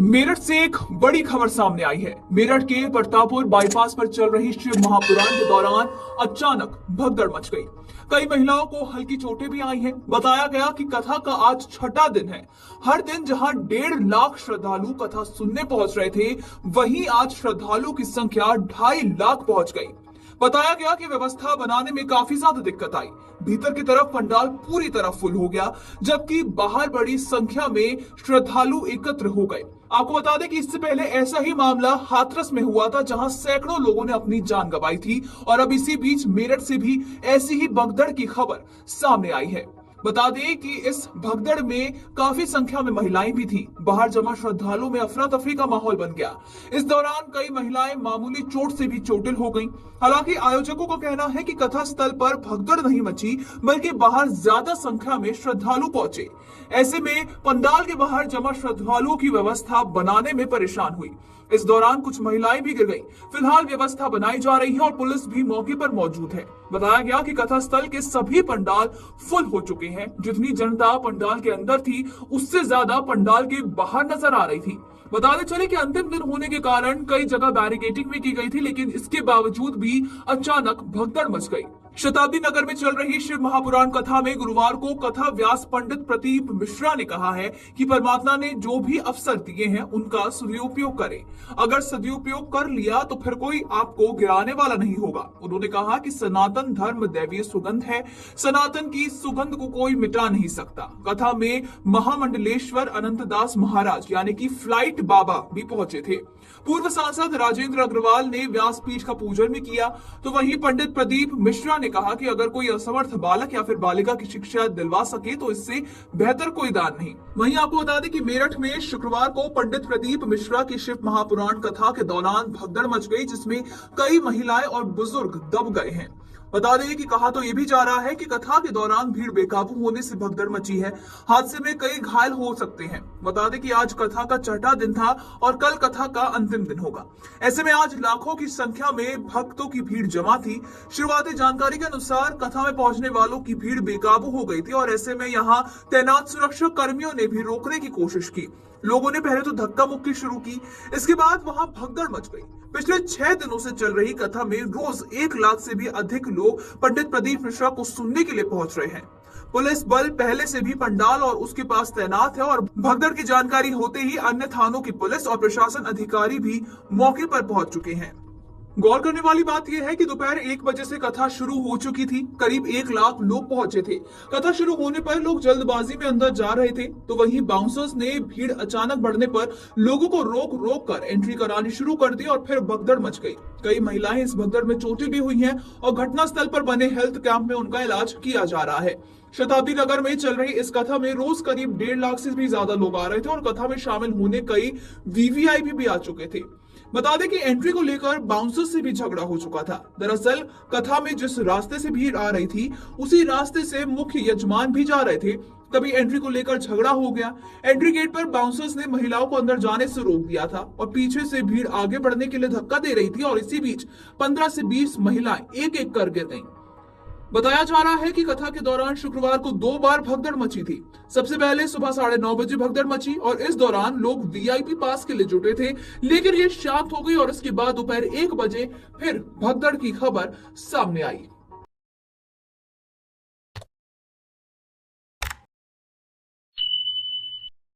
मेरठ से एक बड़ी खबर सामने आई है। मेरठ के प्रतापपुर बाईपास पर चल रही शिव महापुराण के दौरान अचानक भगदड़ मच गई। कई महिलाओं को हल्की चोटें भी आई हैं। बताया गया कि कथा का आज छठा दिन है। हर दिन जहां 1.5 लाख श्रद्धालु कथा सुनने पहुंच रहे थे, वहीं आज श्रद्धालुओं की संख्या 2.5 लाख पहुंच गई। बताया गया कि व्यवस्था बनाने में काफी ज्यादा दिक्कत आई। भीतर की तरफ पंडाल पूरी तरह फुल हो गया, जबकि बाहर बड़ी संख्या में श्रद्धालु एकत्र हो गए। आपको बता दें कि इससे पहले ऐसा ही मामला हाथरस में हुआ था, जहां सैकड़ों लोगों ने अपनी जान गंवाई थी। और अब इसी बीच मेरठ से भी ऐसी ही भगदड़ की खबर सामने आई है। बता दें कि इस भगदड़ में काफी संख्या में महिलाएं भी थीं। बाहर जमा श्रद्धालुओं में अफरा तफरी का माहौल बन गया। इस दौरान कई महिलाएं मामूली चोट से भी चोटिल हो गईं। हालांकि आयोजकों का कहना है कि कथा स्थल पर भगदड़ नहीं मची, बल्कि बाहर ज्यादा संख्या में श्रद्धालु पहुंचे। ऐसे में पंडाल के बाहर जमा श्रद्धालुओं की व्यवस्था बनाने में परेशान हुई। इस दौरान कुछ महिलाएं भी गिर गईं। फिलहाल व्यवस्था बनाई जा रही है और पुलिस भी मौके पर मौजूद है। बताया गया कि कथा स्थल के सभी पंडाल फुल हो चुके हैं। जितनी जनता पंडाल के अंदर थी, उससे ज्यादा पंडाल के बाहर नजर आ रही थी। बताते चले कि अंतिम दिन होने के कारण कई जगह बैरिकेडिंग भी की गई थी, लेकिन इसके बावजूद भी अचानक भगदड़ मच गई। शताब्दी नगर में चल रही शिव महापुराण कथा में गुरुवार को कथा व्यास पंडित प्रदीप मिश्रा ने कहा है कि परमात्मा ने जो भी अवसर दिए हैं, उनका सदुपयोग करें। अगर सदुपयोग कर लिया तो फिर कोई आपको गिराने वाला नहीं होगा। उन्होंने कहा कि सनातन धर्म दैवीय सुगंध है। सनातन की सुगंध को कोई मिटा नहीं सकता। कथा में महामंडलेश्वर अनंतदास महाराज यानी कि फ्लाइट बाबा भी पहुंचे थे। पूर्व सांसद राजेंद्र अग्रवाल ने व्यासपीठ का पूजन भी किया। तो वहीं पंडित प्रदीप मिश्रा ने कहा कि अगर कोई असमर्थ बालक या फिर बालिका की शिक्षा दिलवा सके तो इससे बेहतर कोई दान नहीं। वहीं आपको बता दें कि मेरठ में शुक्रवार को पंडित प्रदीप मिश्रा की शिव महापुराण कथा के दौरान भगदड़ मच गई, जिसमें कई महिलाएं और बुजुर्ग दब गए हैं। बता दें कि कहा तो ये भी जा रहा है कि कथा के दौरान भीड़ बेकाबू होने से भगदड़ मची है। हादसे में कई घायल हो सकते हैं। बता दें कि आज कथा का छठा दिन था और कल कथा का अंतिम दिन होगा। ऐसे में आज लाखों की संख्या में भक्तों की भीड़ जमा थी। शुरुआती जानकारी के अनुसार कथा में पहुंचने वालों की भीड़ बेकाबू हो गई थी और ऐसे में यहाँ तैनात सुरक्षा कर्मियों ने भी रोकने की कोशिश की। लोगों ने पहले तो धक्का मुक्की शुरू की, इसके बाद वहां भगदड़ मच गई। पिछले 6 दिनों से चल रही कथा में रोज 1 लाख से भी अधिक लोग पंडित प्रदीप मिश्रा को सुनने के लिए पहुंच रहे हैं। पुलिस बल पहले से भी पंडाल और उसके पास तैनात है और भगदड़ की जानकारी होते ही अन्य थानों की पुलिस और प्रशासन अधिकारी भी मौके पर पहुंच चुके हैं। गौर करने वाली बात यह है कि दोपहर 1 बजे से कथा शुरू हो चुकी थी। करीब 1 लाख लोग पहुंचे थे। कथा शुरू होने पर लोग जल्दबाजी में अंदर जा रहे थे, तो वहीं बाउंसर्स ने भीड़ अचानक बढ़ने पर लोगों को रोक कर एंट्री करानी शुरू कर दी और फिर भगदड़ मच गई। कई महिलाएं इस भगदड़ में चोटिल भी हुई हैं और घटनास्थल पर बने हेल्थ कैंप में उनका इलाज किया जा रहा है। शताब्दी नगर में चल रही इस कथा में रोज करीब 1.5 लाख से भी ज्यादा लोग आ रहे थे और कथा में शामिल होने कई वीवीआईपी भी आ चुके थे। बता दें कि एंट्री को लेकर बाउंसर से भी झगड़ा हो चुका था। दरअसल कथा में जिस रास्ते से भीड़ आ रही थी, उसी रास्ते से मुख्य यजमान भी जा रहे थे। तभी एंट्री को लेकर झगड़ा हो गया। एंट्री गेट पर बाउंसर्स ने महिलाओं को अंदर जाने से रोक दिया था और पीछे से भीड़ आगे बढ़ने के लिए धक्का दे रही थी और इसी बीच 15 से 20 महिलाएं एक-एक कर गिर गईं। बताया जा रहा है कि कथा के दौरान शुक्रवार को 2 बार भगदड़ मची थी। सबसे पहले सुबह 9:30 बजे भगदड़ मची और इस दौरान लोग वीआईपी पास के लिए जुटे थे, लेकिन ये शांत हो गई और इसके बाद दोपहर 1 बजे फिर भगदड़ की खबर सामने आई।